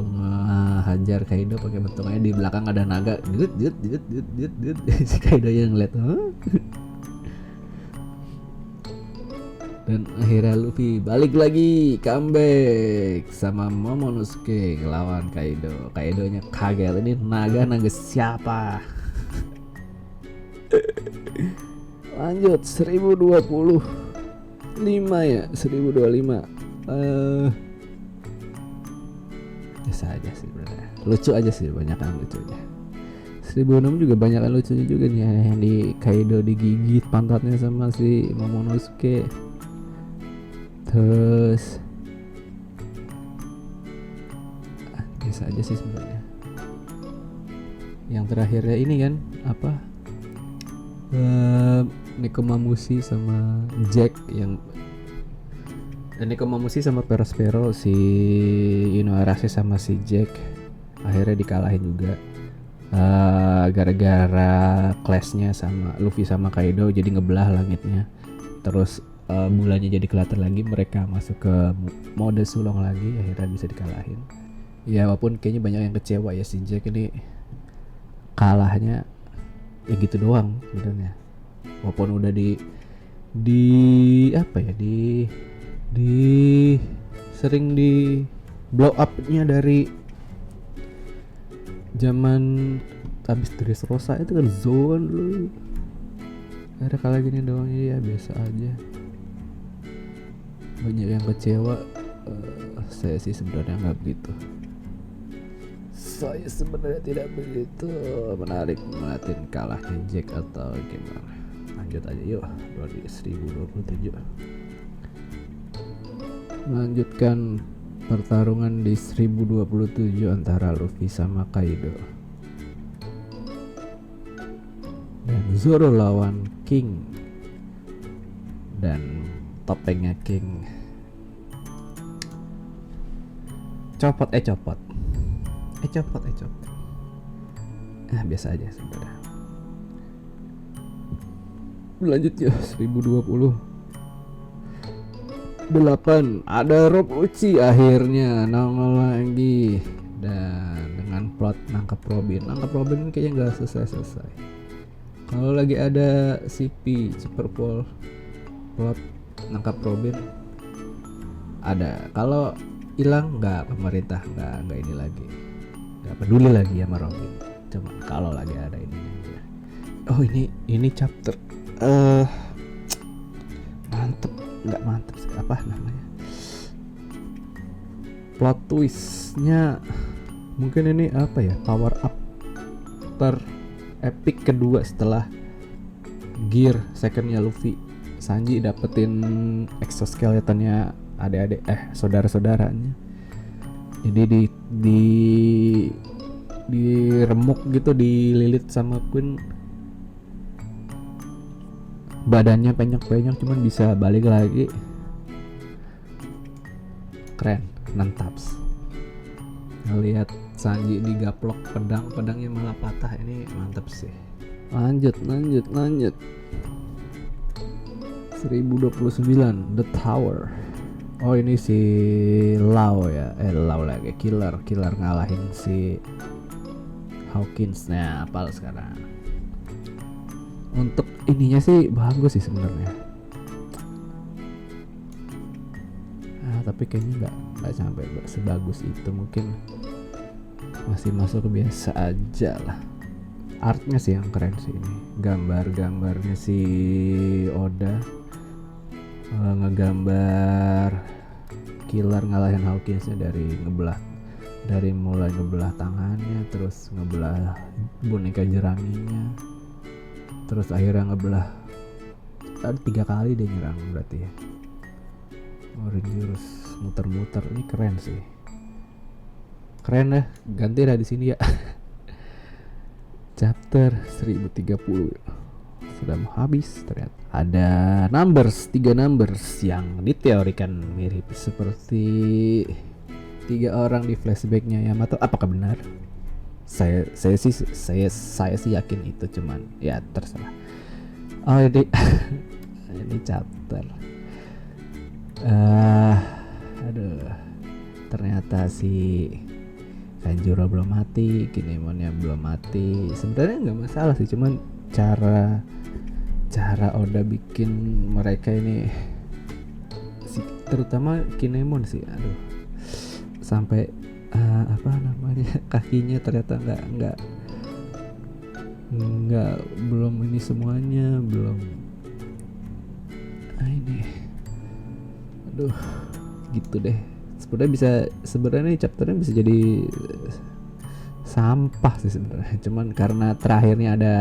S1: ngehajar Kaido pakai bentuknya, di belakang ada naga, si Kaido yang ngeliat, dan akhirnya Luffy balik lagi, comeback sama Momonosuke ngelawan Kaido. Kaidonya kaget, ini naga siapa? Lanjut 1025 ya, 1025. Biasa aja sih sebenarnya, lucu aja sih, banyakan lucunya. 1006 juga banyakan lucunya juga nih, yang di Kaido digigit pantatnya sama si Momonosuke. Terus biasa aja sih sebenarnya. Yang terakhirnya ini kan Nekomamushi sama Jack, yang Nekomamushi sama Perospero, si Inuarashi sama si Jack akhirnya dikalahin juga, gara-gara clashnya sama Luffy sama Kaido jadi ngebelah langitnya. Terus bulannya jadi kelihatan lagi, mereka masuk ke mode sulong lagi, akhirnya bisa dikalahin. Ya walaupun kayaknya banyak yang kecewa ya, si Jack ini kalahnya ya gitu doang sebenarnya. Walaupun udah di sering di blow up-nya dari zaman habis Dressrosa itu kan, Zoan dulu. Akhirnya kalah gini doang, ya biasa aja. Banyak yang kecewa, saya sih sebenarnya nggak begitu. Saya sebenarnya tidak begitu menarik ngeliatin kalahnya Jack atau gimana. Lanjut aja yuk, 1027. Melanjutkan pertarungan di 1027 antara Luffy sama Kaido. Dan Zoro lawan King. Dan topengnya King copot. Biasa aja sebenarnya. Lanjut ya, 1028 ada Rob Uchi akhirnya nongol lagi, dan dengan plot nangkap Robin kayaknya nggak selesai. Kalau lagi ada CP Superpol plot nangkap Robin ada, kalau hilang nggak, pemerintah nggak ini lagi, nggak peduli lagi sama Robin. Cuma kalau lagi ada ini aja. Oh ini chapter eh mantep, nggak mantep sih, apa namanya, plot twistnya mungkin ini apa ya, power up ter epic kedua setelah gear secondnya Luffy. Sanji dapetin exoskeletonnya adik-adik saudara-saudaranya, jadi di remuk gitu, dililit sama Queen, badannya penyok-penyok cuman bisa balik lagi. Keren, nantaps. Ngelihat Sanji digaplok pedangnya malah patah, ini mantep sih. Lanjut 1029 The Tower. Oh ini si Lau ya, Lau lagi, killer ngalahin si Hawkins. Nah apal sekarang. Untuk ininya sih bagus sih sebenarnya. Tapi kayaknya nggak sampai sebagus itu, mungkin masih masuk biasa aja lah. Artnya sih yang keren sih ini, gambarnya si Oda ngegambar killer ngalahin Hawkinsnya dari mulai ngebelah tangannya, terus ngebelah boneka jeranginya, terus akhirnya ngebelah. Tadi 3 kali dia nyerang berarti ya. Jurus muter-muter, ini keren sih. Keren ya, ganti dah di sini ya. Chapter 1030 sudah mau habis ternyata. Ada 3 numbers yang diteorikan mirip seperti 3 orang di flashbacknya Yamato. Apakah benar? Saya sih yakin itu, cuman ya terserah. Oh ini ini chapter ternyata si Kanjuro belum mati, Kinemonnya belum mati. Sebenarnya nggak masalah sih, cuman cara Oda bikin mereka ini terutama Kinemon sih, sampai apa namanya, kakinya ternyata nggak belum ini semuanya belum. Ini gitu deh. Sebenarnya chapternya bisa jadi sampah sih sebenarnya, cuman karena terakhirnya ada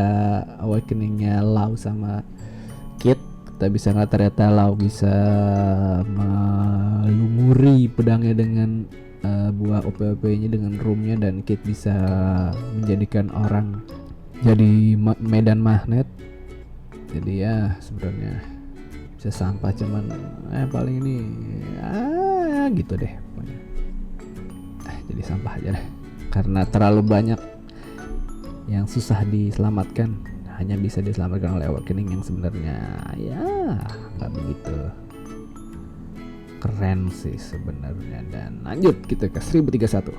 S1: awakeningnya Lau sama Kid, kita bisa ngeliat ternyata Lau bisa melumuri pedangnya dengan buah OP-OP-nya dengan roomnya, dan Kid bisa menjadikan orang jadi medan magnet. Jadi ya sebenarnya bisa sampah, cuman paling ini gitu deh pokoknya. Jadi sampah aja deh, karena terlalu banyak yang susah diselamatkan, hanya bisa diselamatkan oleh awakening yang sebenarnya ya nggak begitu keren sih sebenarnya. Dan lanjut kita ke 1031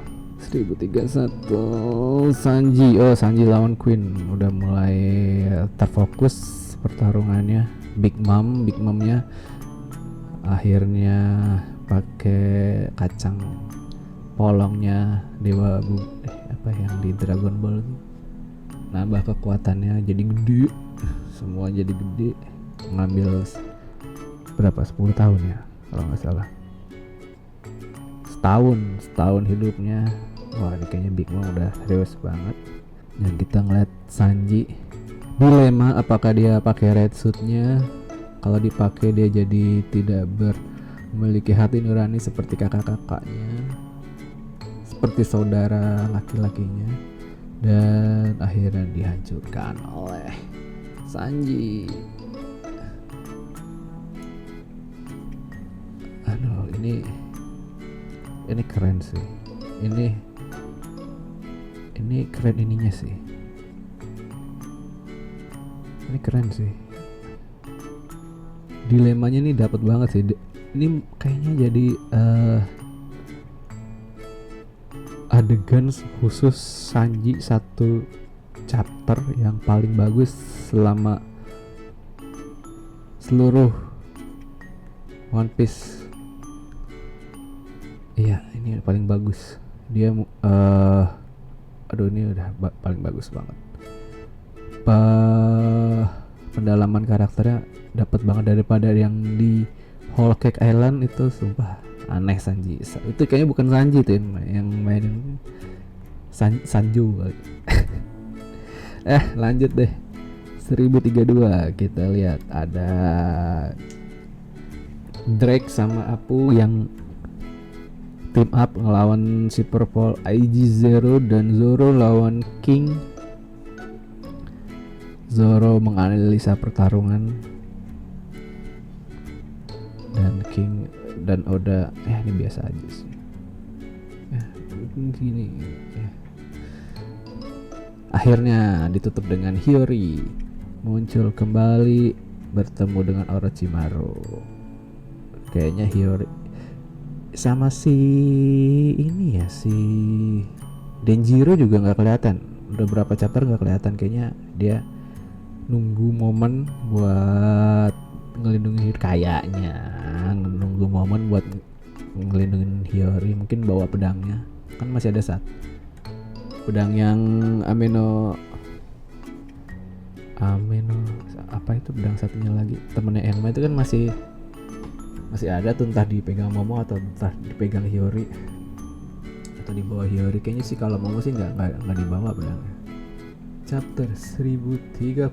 S1: Sanji lawan Queen. Udah mulai terfokus pertarungannya. Big Momnya akhirnya pakai kacang polongnya dewa apa yang di Dragon Ball tuh, nambah kekuatannya jadi gede, semua jadi gede. Ngambil berapa, 10 tahun ya kalau nggak salah, setahun hidupnya. Wah ini kayaknya Big Mom udah serius banget. Dan kita ngeliat Sanji dilema, apakah dia pakai red suitnya. Kalau dipakai dia jadi tidak memiliki hati nurani seperti kakak-kakaknya, seperti saudara laki-lakinya, dan akhirnya dihancurkan oleh Sanji. Ini keren sih. Ini keren ininya sih. Ini keren sih. Dilemanya nih dapat banget sih. Ini kayaknya jadi adegan khusus Sanji satu chapter yang paling bagus selama seluruh One Piece. Iya, ini paling bagus. Dia ini udah paling bagus banget. pendalaman karakternya dapat banget daripada yang di Whole Cake Island itu. Sumpah aneh Sanji itu, kayaknya bukan Sanji tuh yang mainin Sanju kali. Lanjut deh. 1032 kita lihat ada Drake sama Apu yang team up ngelawan si Purple IG Zero, dan Zoro lawan King. Zoro menganalisa pertarungan dan King dan Oda ini biasa aja sih. Gini ya. Akhirnya ditutup dengan Hiyori muncul kembali bertemu dengan Orochimaru. Kayaknya Hiyori sama si ini ya, si Denjiro juga nggak kelihatan. Udah berapa chapter nggak kelihatan, kayaknya dia nunggu momen buat ngelindungin Hiyori, kayaknya nunggu momen buat ngelindungin Hiyori. Mungkin bawa pedangnya, kan masih ada pedang yang amino apa itu, pedang satunya lagi temennya Enma itu kan masih ada tuh, entah dipegang Momo atau entah dipegang Hiyori atau dibawa Hiyori. Kayaknya sih kalau Momo sih nggak dibawa pedangnya. Chapter 1033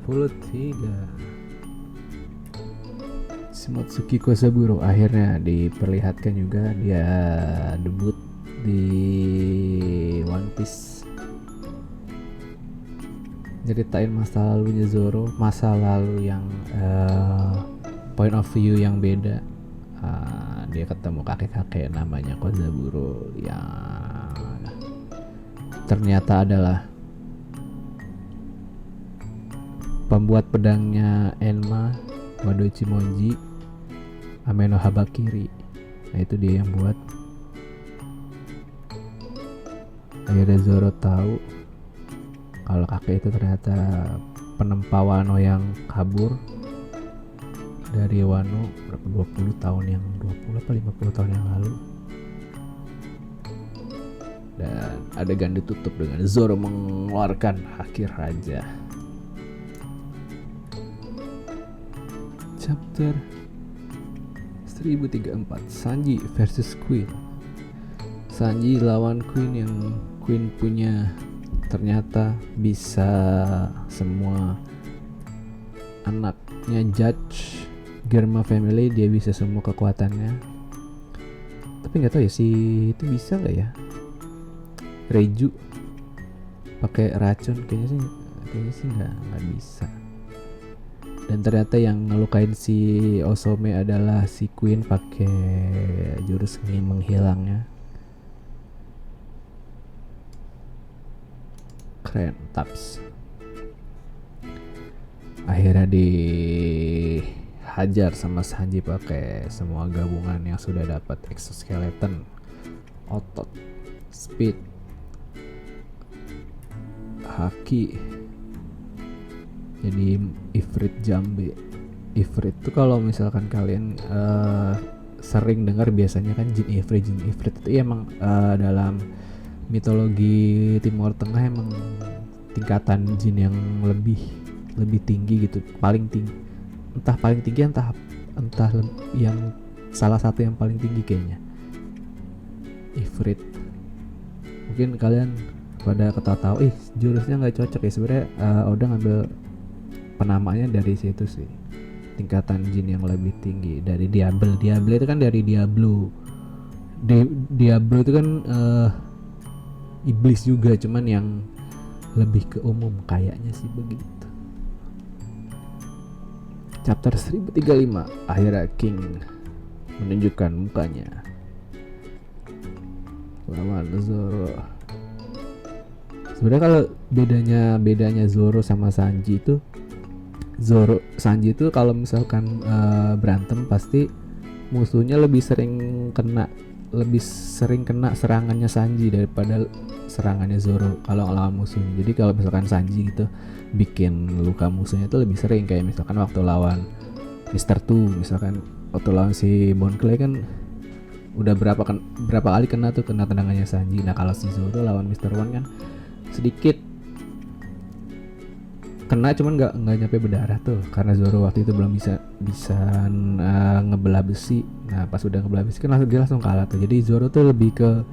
S1: Shimotsuki Kosaburo akhirnya diperlihatkan juga, dia debut di One Piece, ceritain masa lalunya Zoro, masa lalu yang point of view yang beda. Dia ketemu kakek-kakek namanya Kozaburo yang ternyata adalah pembuat pedangnya Enma, Wado Ichimonji, Ameno Habakiri. Nah itu dia yang buat. Akhirnya Zoro tahu kalau kakek itu ternyata penempa Wano yang kabur dari Wano berapa 20 tahun yang 20 apa 50 tahun yang lalu. Dan adegan ditutup dengan Zoro mengeluarkan Haki Raja. Chapter 1034 Sanji versus Queen. Sanji lawan Queen yang Queen punya ternyata bisa semua anaknya Judge Germa family, dia bisa semua kekuatannya. Tapi nggak tahu ya si itu bisa nggak ya Reiju pakai racun, kayaknya sih nggak bisa. Dan ternyata yang ngelukain si Osome adalah si Queen pakai jurus menghilangnya. Keren, taps. Akhirnya dihajar sama Sanji pakai semua gabungan yang sudah dapat, exoskeleton, otot, speed, haki. Jadi Ifrit Jambe. Ifrit tuh kalau misalkan kalian sering dengar biasanya kan jin Ifrit itu emang dalam mitologi Timur Tengah emang tingkatan jin yang lebih tinggi gitu, paling tinggi, entah yang salah satu yang paling tinggi kayaknya Ifrit. Mungkin kalian pada ketawa-tawa jurusnya nggak cocok ya, sebenarnya Oda ngambil penamanya dari situ sih, tingkatan jin yang lebih tinggi dari Diablo itu kan dari Diablo itu kan iblis juga, cuman yang lebih ke umum kayaknya sih begitu. Chapter 1035 akhirnya King menunjukkan mukanya lawan Zoro. Sebenarnya kalau bedanya Zoro sama Sanji itu, Sanji itu kalau misalkan berantem pasti musuhnya lebih sering kena serangannya Sanji daripada serangannya Zoro kalau lawan musuhnya. Jadi kalau misalkan Sanji gitu bikin luka musuhnya itu lebih sering, kayak misalkan waktu lawan Mr. Two, misalkan waktu lawan si Bon Clay kan udah berapa kali kena tendangannya Sanji. Nah kalau si Zoro lawan Mr. One kan sedikit kena cuman nggak nyampe berdarah tuh, karena Zoro waktu itu belum bisa bisa ngebelah besi. Nah pas udah ngebelah besi kan dia langsung kalah tuh. Jadi Zoro tuh lebih ke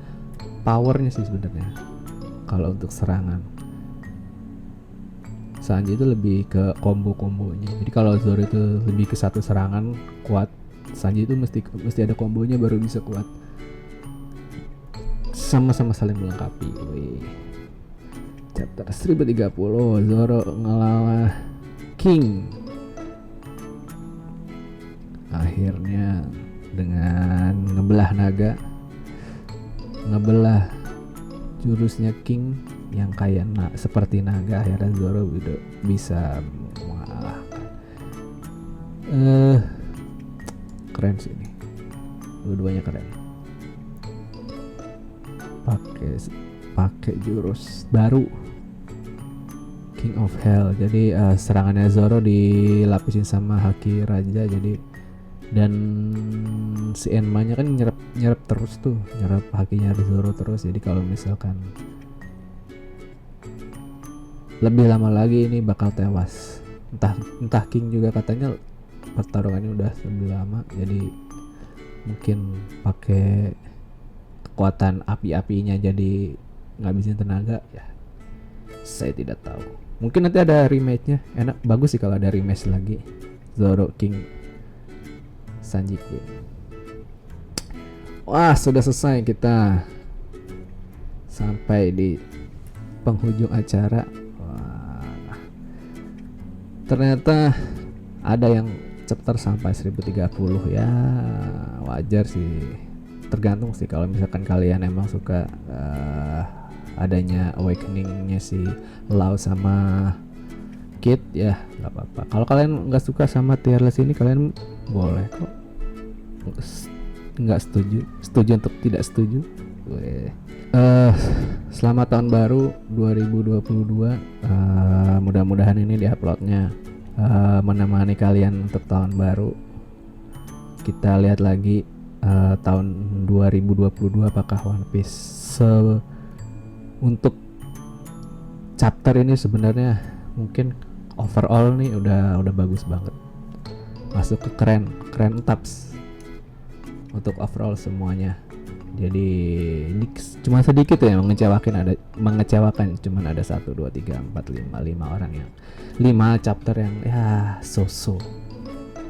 S1: powernya sih sebenarnya kalau untuk serangan. Sanji itu lebih ke combo-kombonya. Jadi kalau Zoro itu lebih ke satu serangan kuat, Sanji itu mesti ada kombonya baru bisa kuat. Sama-sama saling melengkapi. Wih. Chapter 1030, Zoro ngelawan King. Akhirnya dengan ngebelah naga, ngebelah jurusnya King yang kayak seperti naga, akhirnya Zoro bisa mengalahkan. Keren sih ini, dua-duanya keren. Pakai jurus baru King of Hell. Jadi serangannya Zoro dilapisin sama haki raja. Jadi dan si Enma-nya kan nyerap terus tuh, nyerap hakinya Zoro terus. Jadi kalau misalkan lebih lama lagi ini bakal tewas. Entah King juga katanya pertarungannya udah lebih lama, jadi mungkin pakai kekuatan api-apinya jadi ngabisin tenaga ya. Saya tidak tahu. Mungkin nanti ada rematch-nya. Enak, bagus sih kalau ada rematch lagi. Zoro King Sanji Queen. Wah, sudah selesai kita. Sampai di penghujung acara. Wah. Ternyata ada yang chapter sampai 1030 ya. Wajar sih. Tergantung sih, kalau misalkan kalian emang suka adanya awakeningnya si Lau sama Kid ya nggak apa-apa. Kalau kalian nggak suka sama tier list ini, kalian boleh kok nggak setuju untuk tidak setuju. Selamat tahun baru 2022. Mudah-mudahan ini diuploadnya menemani kalian untuk tahun baru. Kita lihat lagi tahun 2022 apakah One Piece untuk chapter ini sebenarnya mungkin overall nih udah bagus banget, masuk ke keren taps untuk overall semuanya. Jadi cuma sedikit ya mengecewakan, cuman ada 1 2 3 4 5 orang yang 5 chapter yang ya so-so.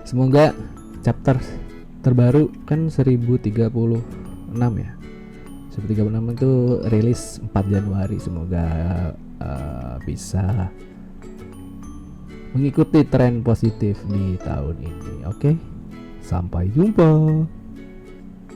S1: Semoga chapter terbaru kan 1036 ya, 1036 itu rilis 4 Januari. Semoga bisa mengikuti tren positif di tahun ini. Oke, sampai jumpa.